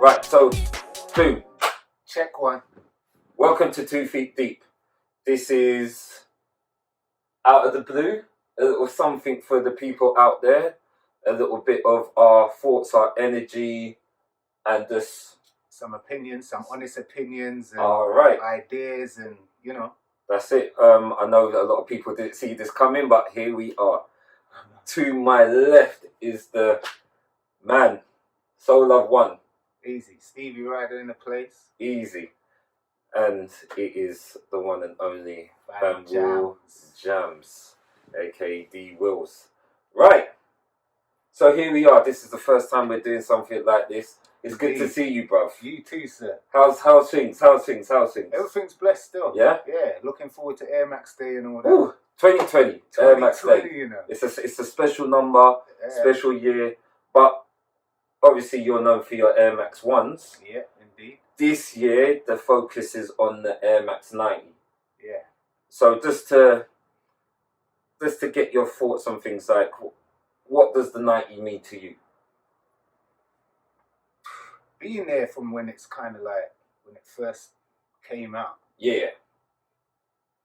Right, so, boom. Check one. Welcome to 2 Feet Deep. This is out of the blue, a little something for the people out there, a little bit of our thoughts, our energy, and just Some opinions, some honest opinions, and all right. ideas, and That's it. I know that a lot of people didn't see this coming, but here we are. To my left is the man, Soul Love One. Easy. Stevie Ryder in the place. Easy. And it is the one and only Willjamz, aka D Wills. Right. So here we are. This is the first time we're doing something like this. It's good to see you, bruv. You too, sir. How's things? Everything's blessed still. Yeah? Yeah. Looking forward to Air Max Day and all that. Ooh, 2020. Air Max Day. You know. It's a special number, special year. But obviously you're known for your Air Max 1s. Yeah, indeed. This year the focus is on the Air Max 90. Yeah. So just to get your thoughts on things like, what does the 90 mean to you? Being there from when it's kind of like when it first came out. Yeah.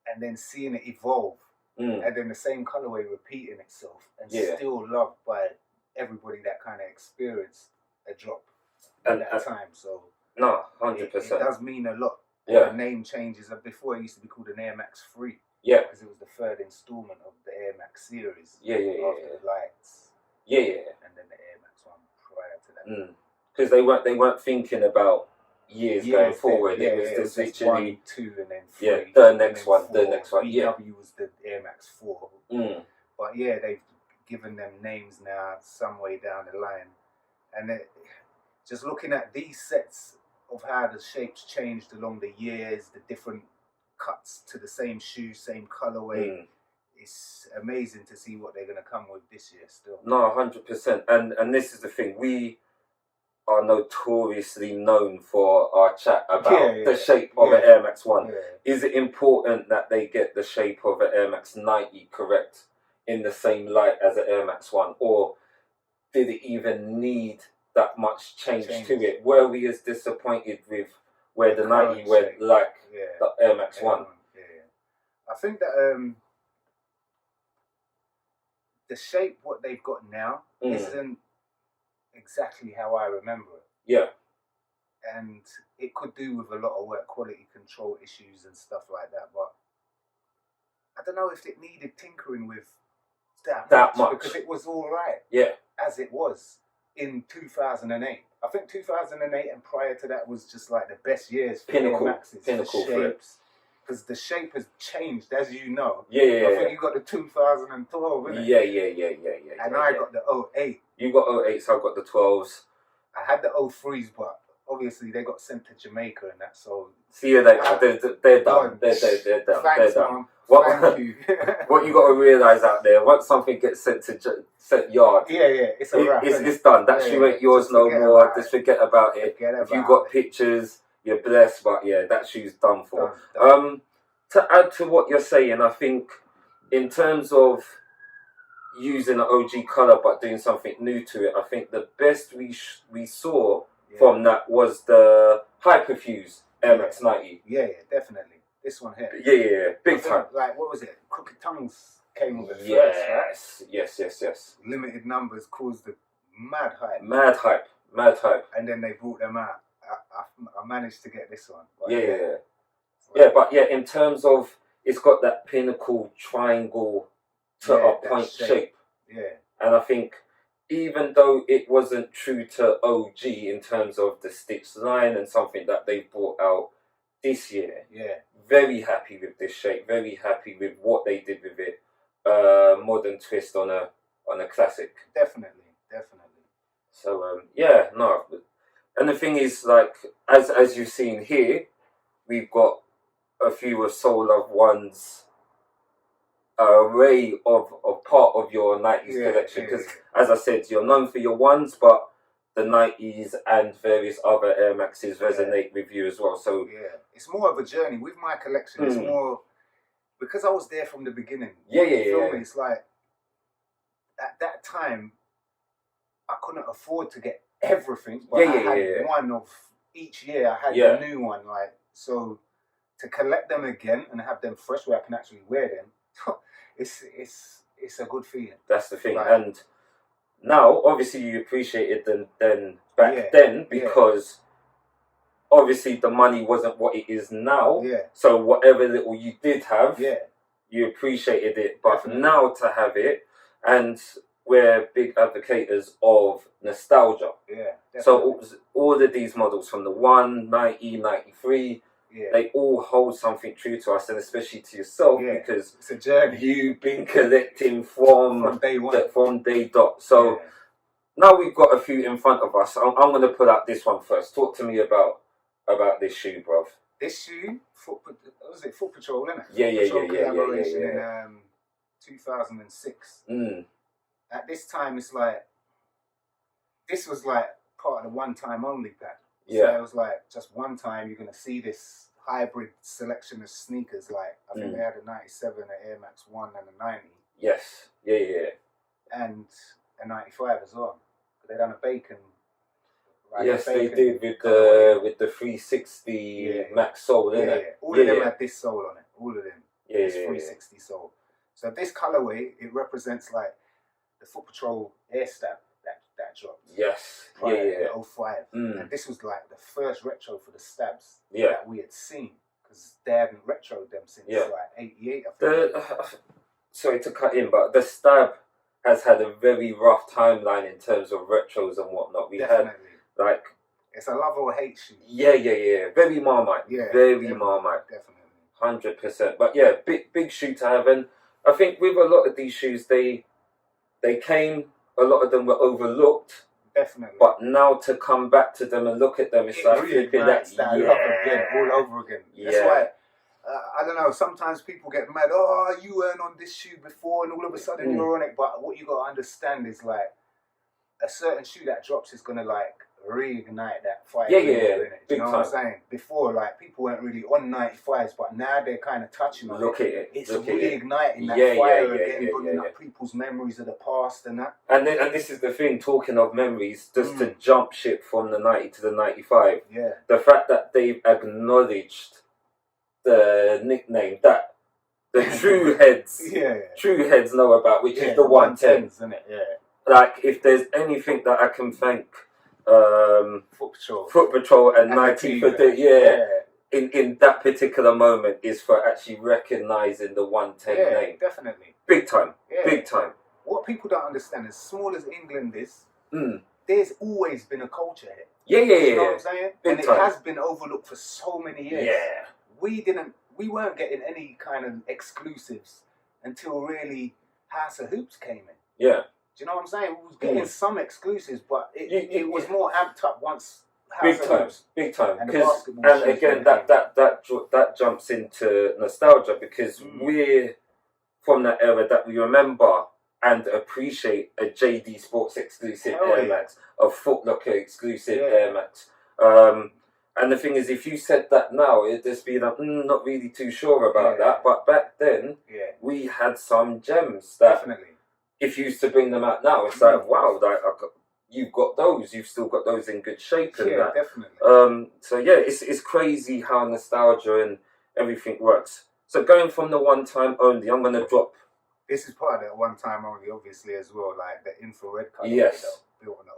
And then seeing it evolve. And then the same colorway repeating itself and still loved by everybody that kind of experienced a drop at that time. So no, 100%. It does mean a lot. Yeah. The name changes. Before it used to be called an Air Max 3. Yeah. Because it was the third installment of the Air Max series. Yeah. After the Lights. Yeah. And then the Air Max 1 prior to that. Because they weren't thinking about years going forward. It was just literally 1, 2, and then 3. Yeah, the next one. Yeah. VW was the Air Max 4. But yeah, they've given them names now some way down the line. And just looking at these sets of how the shapes changed along the years, the different cuts to the same shoe, same colorway. It's amazing to see what they're going to come with this year still. No, 100%. And this is the thing. We are notoriously known for our chat about the shape of an Air Max 1. Yeah. Is it important that they get the shape of an Air Max 90 correct in the same light as an Air Max 1? Or did it even need that much change to it? Were we as disappointed with where the 90 went like the Air Max 1? Yeah. I think that the shape what they've got now isn't exactly how I remember it. Yeah. And it could do with a lot of work quality control issues and stuff like that, but I don't know if it needed tinkering with that much because it was all right. Yeah. As it was in 2008. I think 2008 and prior to that was just like the best years for Air Maxes. Pinnacle shapes. Because the shape has changed, as you know. Yeah. I think you got the 2012, innit? Yeah. And I got the 08. You got 08, so I got the 12s. I had the 03s, but obviously they got sent to Jamaica and that, so... See, they're done. They're done. Thanks, they're done. Mom. Thank you. What you got to realise out there, once something gets sent yard, it's a wrap, it's done. That shoe ain't yours no more. Just forget about it. If you got pictures, you're blessed, but yeah, that shoe's done for. Done. To add to what you're saying, I think in terms of using an OG colour but doing something new to it, I think the best we saw from that was the Hyperfuse Air Max 90. Yeah, definitely. This one here. Yeah. Big time. Like, what was it? Crooked Tongues came with it first, right? Yes. Limited numbers caused the mad hype. Mad hype. And then they brought them out. I managed to get this one. But in terms of, it's got that pinnacle triangle to a point shape. Yeah. And I think even though it wasn't true to OG in terms of the stitched line and something that they brought out this year, very happy with this shape, very happy with what they did with it. Modern twist on a classic. Definitely. So and the thing is, like, as you've seen here, we've got a few of Soul Love One's array of part of your 90s collection, because as I said, you're known for your ones, but the 90s and various other Air Maxes resonate with you as well. So it's more of a journey with my collection. It's more because I was there from the beginning. Yeah. It's like at that time I couldn't afford to get everything, but I had one of each year. I had a new one, like, so to collect them again and have them fresh where I can actually wear them, it's a good feeling. That's the thing, and now obviously you appreciated them then back then because obviously the money wasn't what it is now. Yeah. So whatever little you did have, you appreciated it. But now to have it, and we're big advocates of nostalgia. Yeah. Definitely. So all of these models from the 90, 93, they all hold something true to us, and especially to yourself because it's a journey. You've been collecting from day one, from day dot. So now we've got a few in front of us. I'm going to pull out this one first. Talk to me about this shoe, bruv. This shoe, Foot Patrol, isn't it? Yeah. Collaboration in 2006. At this time, it's like this was like part of the one time only pack. So it was like just one time you're gonna see this hybrid selection of sneakers. Like I think they had a 97, an Air Max 1, and a 90. Yes. Yeah. And a 95 as well. They done a bacon. Like yes, they did with the 360 Max sole, didn't it? All of them had this sole on it. All of them. This 360 sole. So this colorway, it represents like the Foot Patrol Air Stab that dropped. Yes. The 05. And this was like the first retro for the stabs that we had seen. Because they hadn't retroed them since like 88, I think. Sorry to cut in, but the stab has had a very rough timeline in terms of retros and whatnot. We had like it's a love or hate shoe. Yeah. Very Marmite. Very Marmite. Definitely. 100%. But yeah, big shoe to have, and I think with a lot of these shoes, they came. A lot of them were overlooked. Definitely. But now to come back to them and look at them, it's like flipping that love again, all over again. That's why. I don't know, sometimes people get mad, oh, you weren't on this shoe before and all of a sudden you're on it. But what you got to understand is like a certain shoe that drops is going to like reignite that fire. Yeah. Do you know what I'm saying? Before, like, people weren't really on 95s, but now they're kind of touching on it. It's reigniting that fire again, bringing up people's memories of the past and that. And this is the thing, talking of memories, just to jump ship from the 90 to the 95. Yeah. The fact that they've acknowledged the nickname that the true heads know about, which is the 110s, isn't it? Like, if there's anything that I can thank Foot Patrol and Nike for in that particular moment is for actually recognising the 110 name. Definitely. Big time. Big time. What people don't understand, as small as England is, there's always been a culture here. You know what I'm saying? Big and time. It has been overlooked for so many years. Yeah. We weren't getting any kind of exclusives until really House of Hoops came in. Yeah. Do you know what I'm saying? We was getting some exclusives, but it was more amped up once House of Hoops. Big time. And again, that jumps into nostalgia because we're from that era that we remember and appreciate a JD Sports exclusive Air Max, a Foot Locker exclusive Air Max. And the thing is, if you said that now, it'd just be like, not really too sure about that. But back then, we had some gems that, if you used to bring them out now, it's like, wow, like, you've got those. You've still got those in good shape. And that. Definitely. So yeah, it's crazy how nostalgia and everything works. So going from the one time only, I'm going to drop. This is part of that one time only, obviously, as well, like the infrared color. Yes.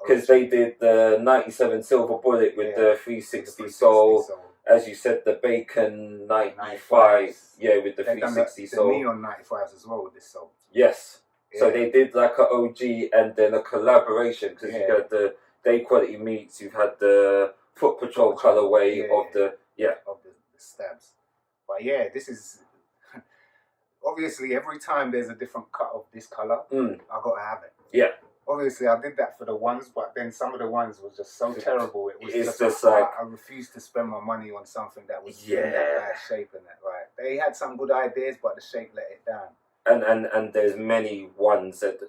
Because they did the 97 Silver Bullet with the 360 sole. As you said, the Bacon 95. With the 360 sole. The Neon 95s as well with this sole. Yes. So they did like an OG and then a collaboration because you got the Day Quality Meats, you've had the Foot Patrol colorway of the stabs. But this is obviously every time there's a different cut of this color, I gotta have it. Yeah. Obviously, I did that for the ones, but then some of the ones was just so terrible. It was just like I refused to spend my money on something that was in that bad shape and that. Right? They had some good ideas, but the shape let it down. And there's many ones that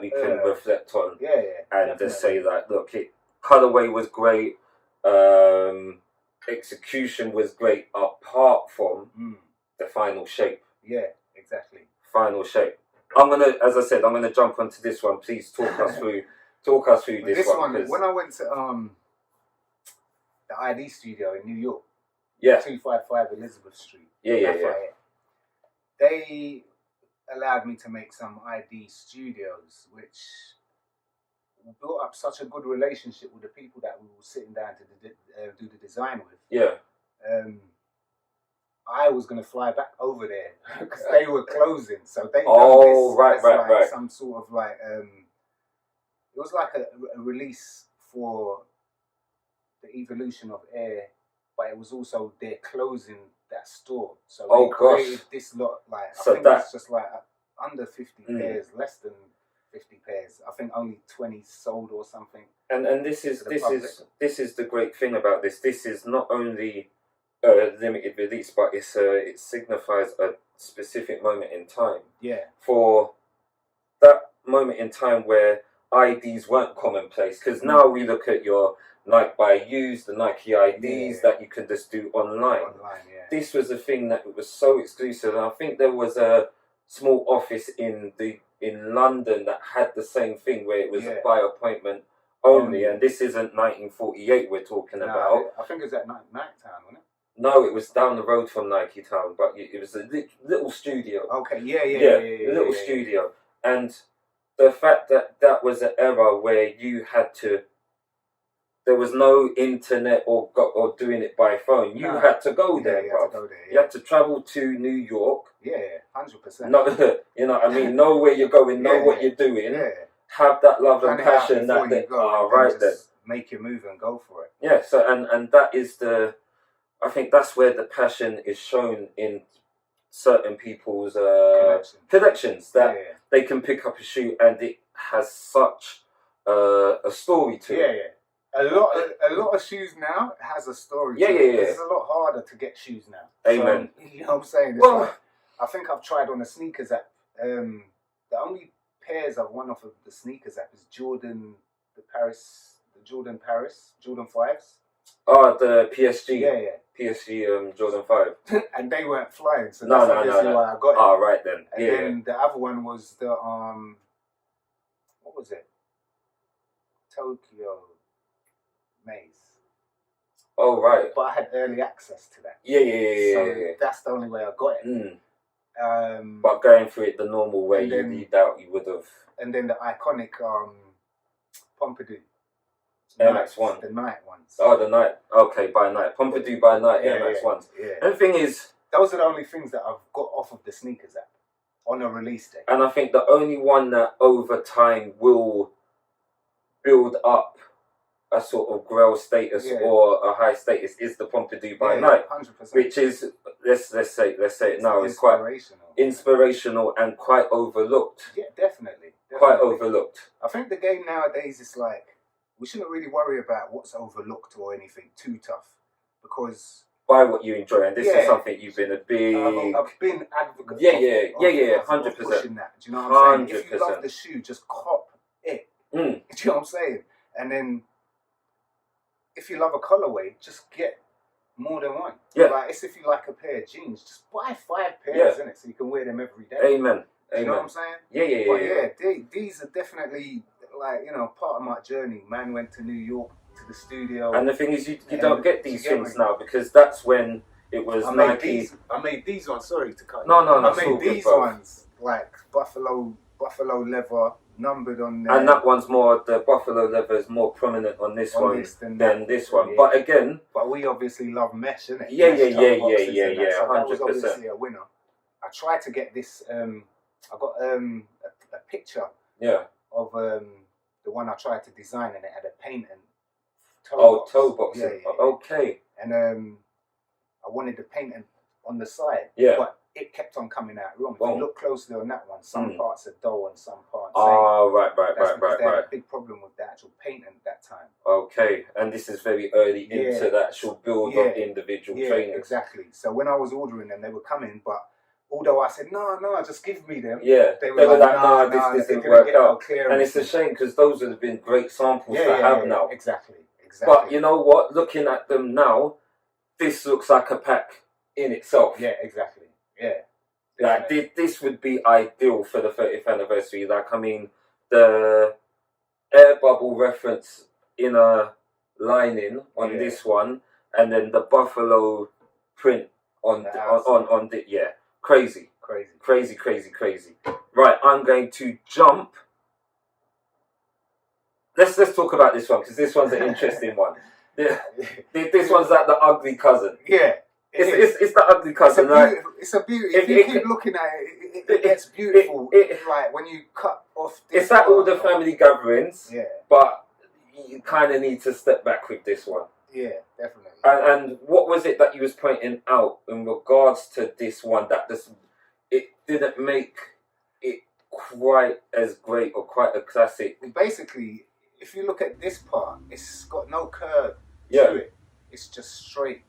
we can reflect on. And just say that look, colorway was great, execution was great, apart from the final shape. Yeah, exactly. Final shape. I'm gonna jump onto this one. Please talk us through Talk us through this one. When I went to the ID studio in New York, 255 Elizabeth Street, they allowed me to make some ID studios, which built up such a good relationship with the people that we were sitting down to do the design with. Yeah. I was going to fly back over there because they were closing, so they right. Some sort of like it was like a release for the evolution of Air, but it was also their closing that store. So they created this lot, like I think it's just like under 50 pairs, less than 50 pairs. I think only 20 sold or something. And this is the great thing about this. This is not only limited release, but it signifies a specific moment in time. Yeah. For that moment in time where IDs weren't commonplace, because now we look at your Nike by Use, the Nike IDs that you can just do online. This was a thing that was so exclusive, and I think there was a small office in London that had the same thing where it was by appointment only, and this isn't 1948 we're talking about. I think it was at Nike Town, wasn't it? No, it was down the road from Nike Town, but it was a little studio. Okay, little studio. And the fact that was an era where you had to, there was no internet or doing it by phone. You had to go there, bro. You had to travel to New York. 100%. No, you know what I mean? Know where you're going, know what you're doing. Have that love and passion that they are right there. Make your move and go for it. Yeah, so and that is I think that's where the passion is shown in certain people's collections, that they can pick up a shoe and it has such a story to it. A lot of shoes now has a story to it. It's a lot harder to get shoes now. Amen. So, you know what I'm saying? It's like, I think I've tried on the sneakers app. The only pairs I've won off of the sneakers app is Jordan 5s. Oh, the PSG. PSG Jordan 5. And they weren't flying, so that's obviously why I got it. Oh, right then. And then the other one was the what was it? Tokyo Maze. Oh, right. But I had early access to that. So that's the only way I got it. But going through it the normal way, you doubt you would have. And then the iconic Pompidou. Air Max 1. The night ones. Oh, the night. Okay, by night. Pompidou by night, Air Max 1s. And the thing is, those are the only things that I've got off of the sneakers app on a release day. And I think the only one that over time will build up a sort of grail status or a high status is the Pompidou by night. 100%. Which is, let's say it now, it's quite inspirational and quite overlooked. Yeah, definitely. Quite overlooked. I think the game nowadays is like, we shouldn't really worry about what's overlooked or anything too tough, because buy what you enjoy, and this is something you've been a big. I've been advocate. 100%. Pushing that. Do you know what I'm saying? If you love the shoe, just cop it. Do you know what I'm saying? And then, if you love a colorway, just get more than one. Like, it's if you like a pair of jeans, just buy 5 pairs, innit, so you can wear them every day. Amen. You know what I'm saying? But these are definitely, like, you know, part of my journey. Man went to New York to the studio. And the thing is, you don't get these things now, because that's when it was Nike. I made these ones, sorry to cut you. No. I made these ones, like buffalo leather, numbered on there. And that one's more, the buffalo leather is more prominent on this one than this one. But again. But we obviously love mesh, innit? Yeah, 100%. That was obviously a winner. I tried to get this, I got a picture of the one I tried to design, and it had a paint and toe box. Okay. And I wanted the painting on the side, but it kept on coming out wrong. If you look closely on that one, some parts are dull and some parts. Right. They had a big problem with the actual painting at that time. Okay, and this is very early into the actual build of individual trainers. Exactly. So when I was ordering them, they were coming, but although I said, no, just give me them. They were like, no, this didn't work out. And it's a shame, because those would have been great samples to have now. Exactly. But you know what? Looking at them now, this looks like a pack in itself. Yeah, exactly. Yeah. Like, this would be ideal for the 30th anniversary. Like, I mean, the air bubble reference inner lining on this one, and then the buffalo print on the crazy. Right, I'm going to jump. Let's talk about this one because this one's an interesting one. This one's like the ugly cousin. Yeah. It's the ugly cousin. It's a beauty. If you keep looking at it gets beautiful. Like when you cut off. It's at all the family gatherings. Yeah. But you kind of need to step back with this one. Yeah, definitely. And what was it that you was pointing out in regards to this one that it didn't make it quite as great or quite a classic? Basically, if you look at this part, it's got no curve to it. It's just straight.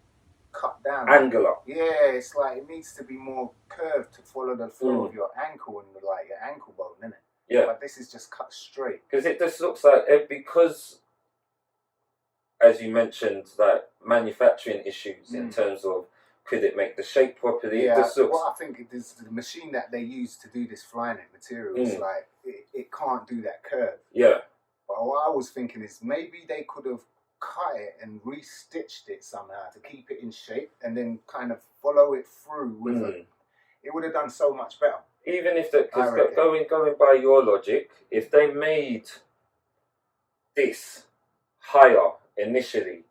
Cut down, angular. Yeah, it's like it needs to be more curved to follow the flow of your ankle and like your ankle bone, isn't it? Yeah. But this is just cut straight. Because it just looks like because, as you mentioned, like manufacturing issues in terms of could it make the shape properly? Yeah. What I think is the machine that they use to do this flying material is like it can't do that curve. Yeah. But what I was thinking is maybe they could have cut it and re-stitched it somehow to keep it in shape and then kind of follow it through with it would have done so much better. Even if going by your logic, if they made this higher initially,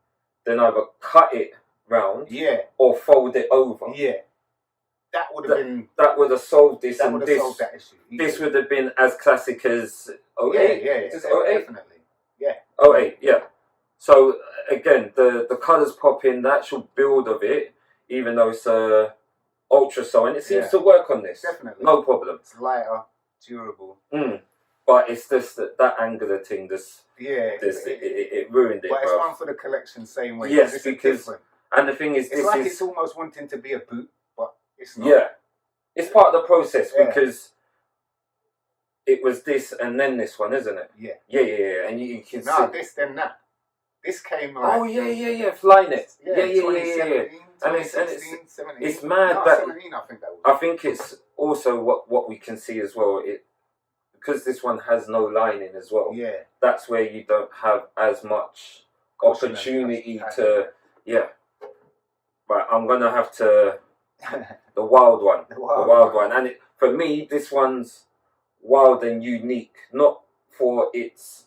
then either cut it round or fold it over. Yeah. That would have solved this, and this solved that issue. This would have been as classic as 08. Yeah, definitely. Yeah. 08, yeah. So again, the colours pop in, the actual build of it, even though it's ultra and it seems to work on this. Definitely. No problem. It's lighter, durable. But it's just that angular thing, it ruined it. But it's one for the collection same way. Yes, because and the thing is, it's almost wanting to be a boot, but it's not. Yeah. It's part of the process because it was this and then this one, isn't it? Yeah. Yeah. And you can see this then that. This came like... Oh, yeah. Flying it. Yeah. And it's mad that... 17, I think that was. I think it's also what we can see as well. Because this one has no lining as well. Yeah. That's where you don't have as much opportunity to... Yeah. Right, I'm going to have to... the wild one. The wild one. And for me, this one's wild and unique. Not for its...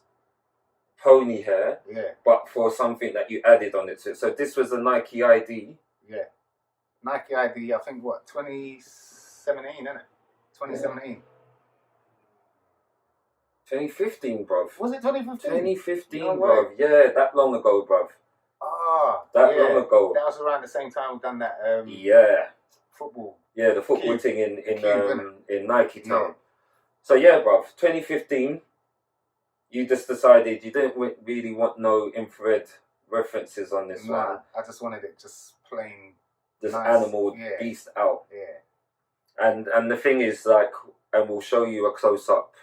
pony hair, but for something that you added on it. So this was a Nike ID. Yeah, Nike ID. I think 2017, isn't it? 2017. 2015, bruv. Was it 2015? 2015, bruv. Yeah, that long ago, bruv. Long ago. That was around the same time we done that. Football. Yeah, the football thing in Nike Town. So yeah, bruv. 2015. You just decided you didn't really want no infrared references on this one. I just wanted it just plain, just nice, animal beast out. Yeah. And the thing is, like, and we'll show you a close up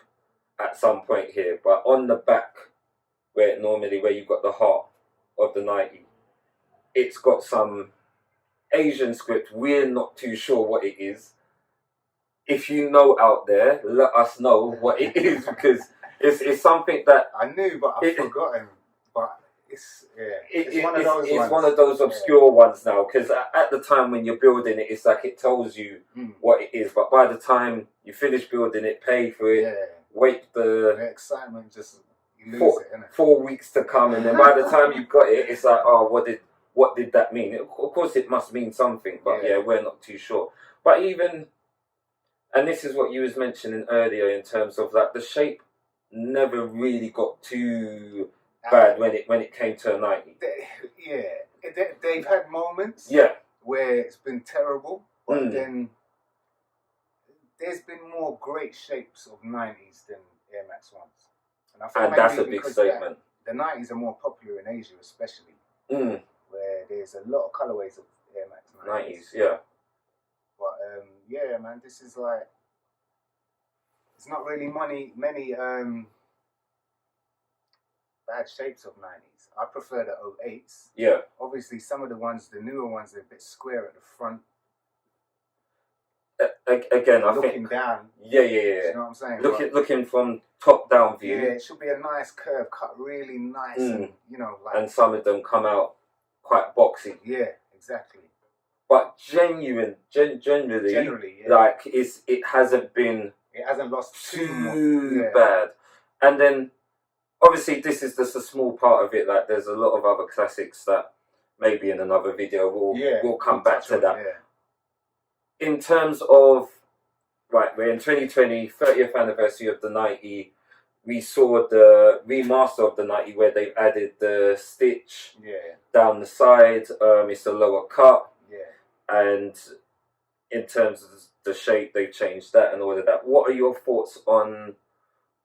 at some point here, but on the back, where you've got the heart of the 90, it's got some Asian script. We're not too sure what it is. If you know out there, let us know what it is because. It's something that I knew, but I've forgotten. But it's one of those. It's one of those obscure ones now. Because at the time when you're building it, it's like it tells you what it is. But by the time you finish building it, pay for it, wait the excitement just you lose 4 weeks to come, and then by the time you've got it, it's like, oh, what did that mean? Of course, it must mean something, but we're not too sure. But even, and this is what you was mentioning earlier in terms of like the shape. Never really got too bad when it came to a 90. They've had moments where it's been terrible, but then there's been more great shapes of 90s than Air Max 1s. And that's a big statement. The 90s are more popular in Asia especially, where there's a lot of colorways of Air Max 90s. Yeah. But man, this is like... It's not really many bad shapes of 90s. I prefer the 08s. Yeah. Obviously, some of the newer ones, are a bit square at the front. again, I looking think down. Yeah. You know what I'm saying? Looking from top down view. Yeah, it should be a nice curve, cut really nice, and and some of them come out quite boxy. Yeah, exactly. But generally, yeah. like it hasn't been. It hasn't lost too bad, and then obviously this is just a small part of it. Like there's a lot of other classics that maybe in another video we'll come back to that. Yeah. In terms of we're in 2020, 30th anniversary of the 90. We saw the remaster of the 90 where they've added the stitch down the side. It's a lower cut. Yeah. And in terms of the shape, they've changed that and all of that. What are your thoughts on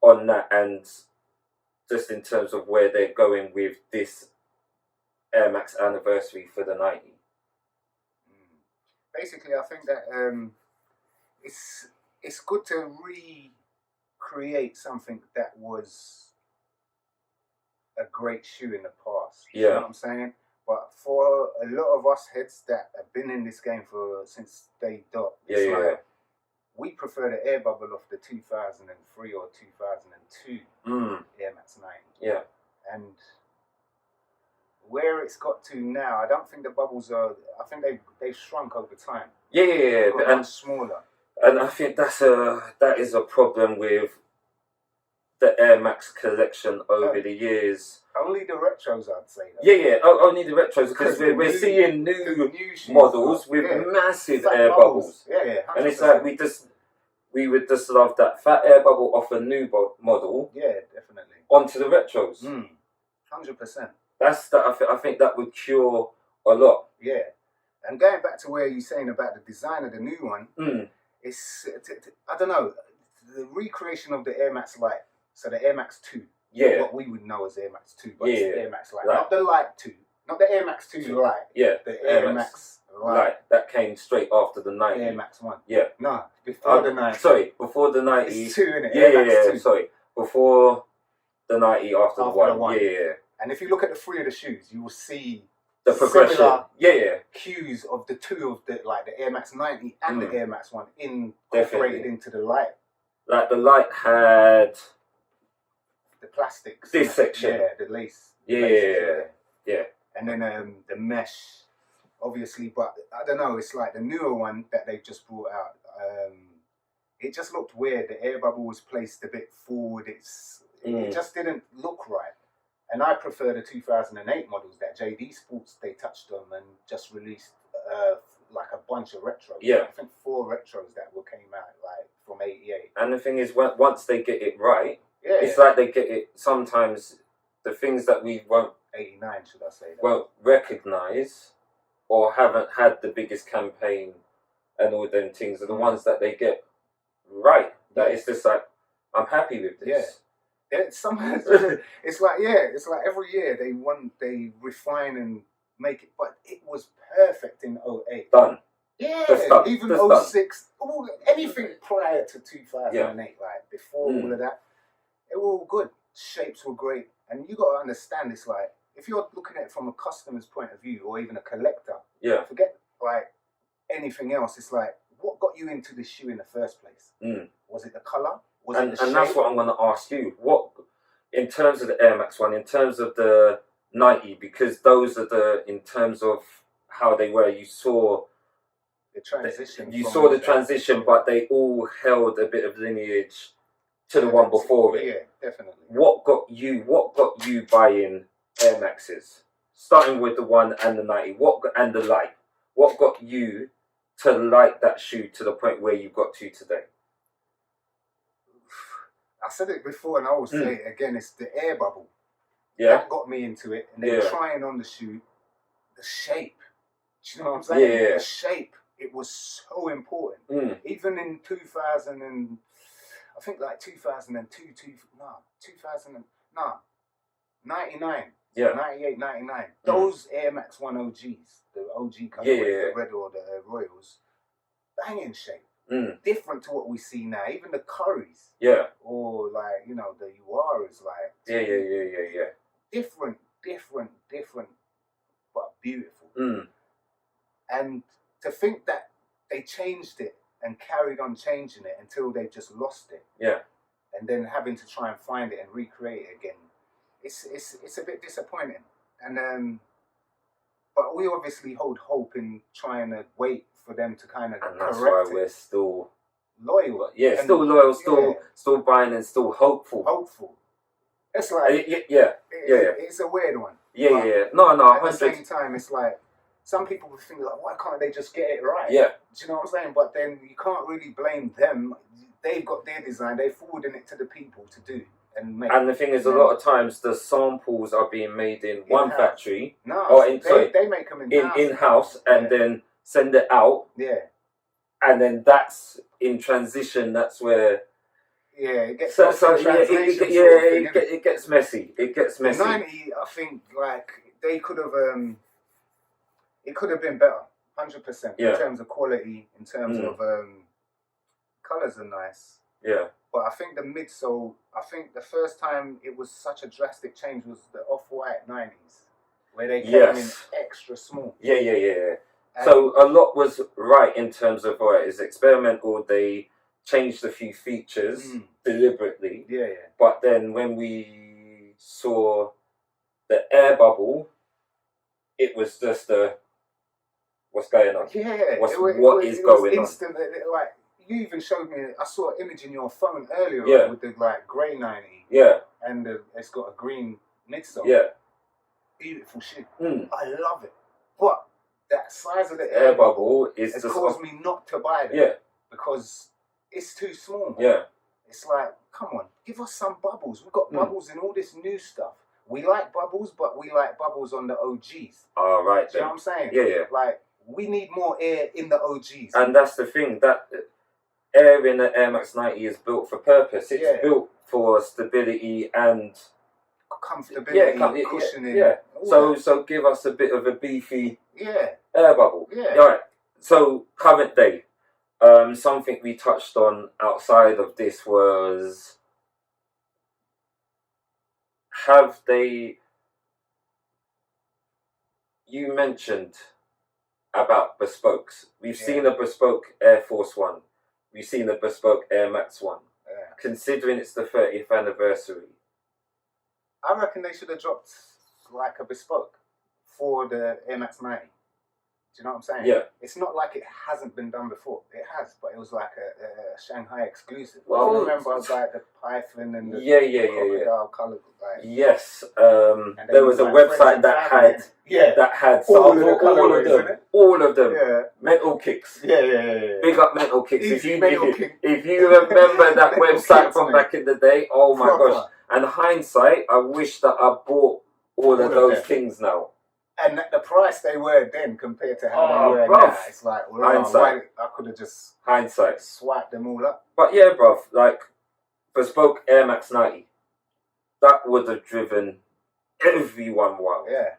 that, and just in terms of where they're going with this Air Max anniversary for the 90? Basically, I think that it's good to recreate something that was a great shoe in the past. You know what I'm saying? But for a lot of us heads that have been in this game since day dot, we prefer the air bubble of the 2003 or 2002 Air Max 90. Yeah. And where it's got to now, I don't think the bubbles are. I think they've shrunk over time. Yeah. Got much smaller. And I think that is a problem with the Air Max collection over the years. Only the retros, I'd say. Yeah. Only the retros, because we're seeing new models with massive air bubbles. Yeah. 100%. And it's like we would just love that fat air bubble off a new model. Yeah, definitely. Onto the retros. 100%. I think that would cure a lot. Yeah. And going back to where you're saying about the design of the new one, it's, I don't know, the recreation of the Air Max Lite, so the Air Max 2, what we would know as Air Max 2, but it's the Air Max Lite, not the Lite 2, not the Air Max 2 Lite, the Air Max Lite. That came straight after the 90. Air Max 1. Yeah. No, before the 90. Sorry, before the 90. It's 2, innit? Yeah, sorry. Before the 90, after the 1. Yeah. And if you look at the 3 of the shoes, you will see the progression. Cues of the 2 of the Air Max 90 and the Air Max 1 incorporated into the Lite. Like the Lite had the plastics. This section. Yeah, the lace. Yeah. And then the mesh, obviously, but I don't know, it's like the newer one that they've just brought out. It just looked weird. The air bubble was placed a bit forward. It just didn't look right. And I prefer the 2008 models that JD Sports, they touched on and just released like a bunch of retros. Yeah. I think 4 retros that came out like from 88. And the thing is, once they get it right, it's like they get it, sometimes the things that we won't... 89, should I say that? Won't recognise or haven't had the biggest campaign and all them things are the ones that they get right. That it's just like, I'm happy with this. It's like every year they refine and make it, but it was perfect in 08. Done. Yeah, done. Even just 06, anything prior to 2008, like before all of that, it were all good. Shapes were great, and you got to understand this. Like, if you're looking at it from a customer's point of view, or even a collector, forget like anything else. It's like, what got you into this shoe in the first place? Was it the color? And that's what I'm going to ask you. What, in terms of the Air Max 1, in terms of the 90, because those are in terms of how they were, you saw the transition. The transition, but they all held a bit of lineage to the one before it. Yeah, definitely. What got you buying Air Maxes? Starting with the 1 and the 90, and the Lite. What got you to like that shoe to the point where you got to today? I said it before and I will say it again, it's the air bubble. Yeah. That got me into it. And then trying on the shoe, the shape. Do you know what I'm saying? Yeah. The shape. It was so important. Even in 2000 and, I think like 2002, 99. Yeah. 98, 99. Those Air Max 1 OGs, the OG colorways, the red or the Royals, banging shape. Different to what we see now. Even the Currys. Yeah. Or like, the Uaras, like. Yeah. Different, but beautiful. And to think that they changed it and carried on changing it until they've just lost it. Yeah. And then having to try and find it and recreate it again. It's a bit disappointing. And but we obviously hold hope in trying to wait for them to kind of correct it. And that's why we're still loyal. Yeah, still loyal, still buying, and still hopeful. Hopeful. It's like it's a weird one. Yeah. No. At the same time, it's like some people would think like, why can't they just get it right? Yeah. Do you know what I'm saying? But then you can't really blame them. They've got their design. They're forwarding it to the people to do and make. And the thing is, a lot of times the samples are being made in one factory. No, or they make them in house, and then send it out. Yeah. And then that's in transition. That's where. Yeah, it gets it gets messy. It gets messy. 90, I think, like they could have. It could have been better, 100%. In terms of quality, in terms of colors are nice. Yeah. But I think the midsole. I think the first time it was such a drastic change was the off-white 90s, where they came in extra small. Yeah. And so a lot was right in terms of it's experimental. They changed a few features deliberately. Yeah. But then when we saw the air bubble, it was just what's going on? Yeah. What is going on? Instant, like you even showed me. I saw an image in your phone earlier with the like grey 90. Yeah. And it's got a green midsole. Yeah. Beautiful shit. I love it. But that size of the air bubble has caused me not to buy them. Yeah. Because it's too small. Man. Yeah. It's like, come on, give us some bubbles. We've got bubbles in all this new stuff. We like bubbles, but we like bubbles on the OGs. Oh, right. Do you know what I'm saying? Yeah. Like, we need more air in the OGs. And that's the thing, that air in the Air Max 90 is built for purpose. It's built for stability and comfortability, cushioning. Yeah. So give us a bit of a beefy air bubble. Yeah. All right. So current day. Something we touched on outside of this was, you mentioned about bespokes. We've seen a bespoke Air Force One. We've seen a bespoke Air Max One. Yeah. Considering it's the 30th anniversary, I reckon they should have dropped like a bespoke for the Air Max 90. Do you know what I'm saying? Yeah. It's not like it hasn't been done before. It has, but it was like a Shanghai exclusive. Well, I remember like the python and the crocodile colour. Like, yes. There was a website that had all of them. Yeah. Mental Kicks. Yeah. Big up Mental Kicks. If you remember that website from back in the day, oh my gosh. And hindsight, I wish that I bought all of those things now. And the price they were then compared to how they were now, it's like, I could have just swiped them all up. But yeah, bruv, like bespoke Air Max 90, that would have driven everyone wild. Yeah,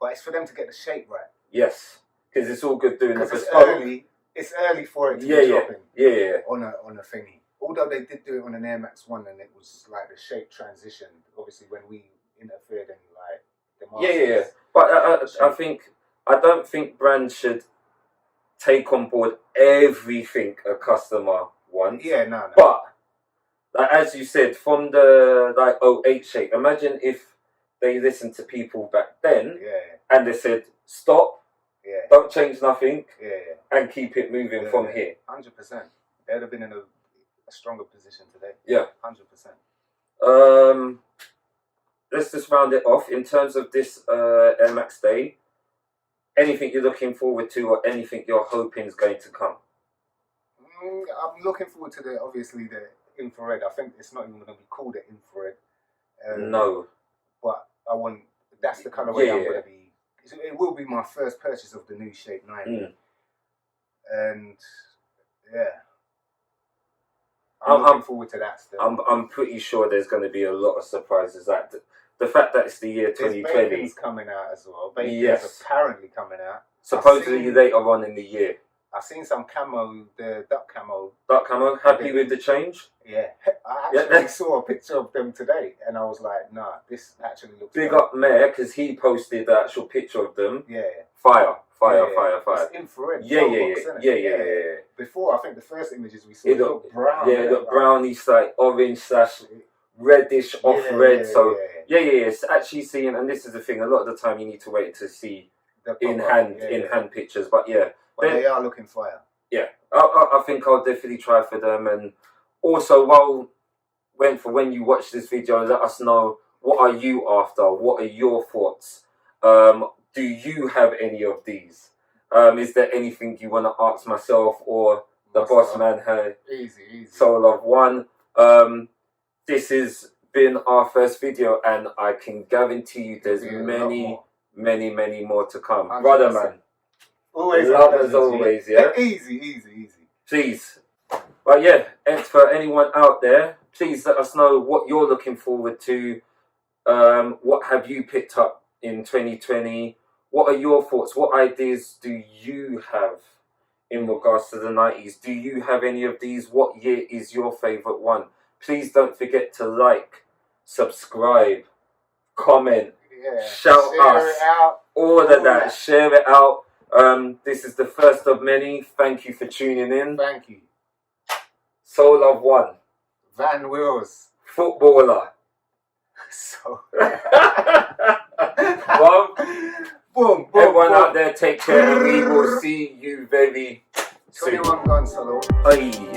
but it's for them to get the shape right. Yes, because it's all good doing the bespoke. It's early for it to be dropping. Yeah. On a thingy. Although they did do it on an Air Max 1, and it was like the shape transition. Obviously, when we interfered in like the masters. Yeah. But I don't think brands should take on board everything a customer wants. Yeah, no. But like, as you said, from the 08 shape, imagine if they listened to people back then and they said, stop, don't change nothing, and keep it moving from here. 100%. They'd have been in a stronger position today. Yeah. 100%. Let's just round it off. In terms of this Air Max Day, anything you're looking forward to or anything you're hoping is going to come? I'm looking forward to the infrared. I think it's not even going to be called the infrared. No. But that's the colorway I'm going to be. It will be my first purchase of the new Shape 90. And I'm looking forward to that still. I'm pretty sure there's going to be a lot of surprises. Like the fact that it's the year 2020. Bacon's coming out as well. Bacon's apparently coming out. Supposedly later on in the year. I've seen some camo, the duck camo. Duck camo, happy with the change? Yeah. I actually saw a picture of them today and I was like, nah, this actually looks Big up Mayor, because he posted the actual picture of them. Yeah. Fire. Fire. It's infrared. Yeah. Before, I think the first images we saw looked brown. Yeah, it looked brownish, like orange / reddish off red. So yeah. It's actually seeing, and this is the thing. A lot of the time, you need to wait to see in hand pictures. But yeah, but they are looking fire. Yeah, I think I'll definitely try for them. And also, when you watch this video, let us know, what are you after? What are your thoughts? Do you have any of these? Is there anything you want to ask myself or the boss man? Easy. Soul of One. This has been our first video, and I can guarantee you there's many more to come. 100%. Brother man. Always love as always, yeah? Easy. Please. But yeah, and for anyone out there, please let us know what you're looking forward to. What have you picked up in 2020? What are your thoughts? What ideas do you have in regards to the 90s? Do you have any of these? What year is your favourite one? Please don't forget to like, subscribe, comment, shout us, all of that. Share it out. This is the first of many. Thank you for tuning in. Thank you. Soul of One. Van Wills. Footballer. So. Well, boom. Everyone out there, take care, and we will see you very soon. 21 guns, hello. Aye.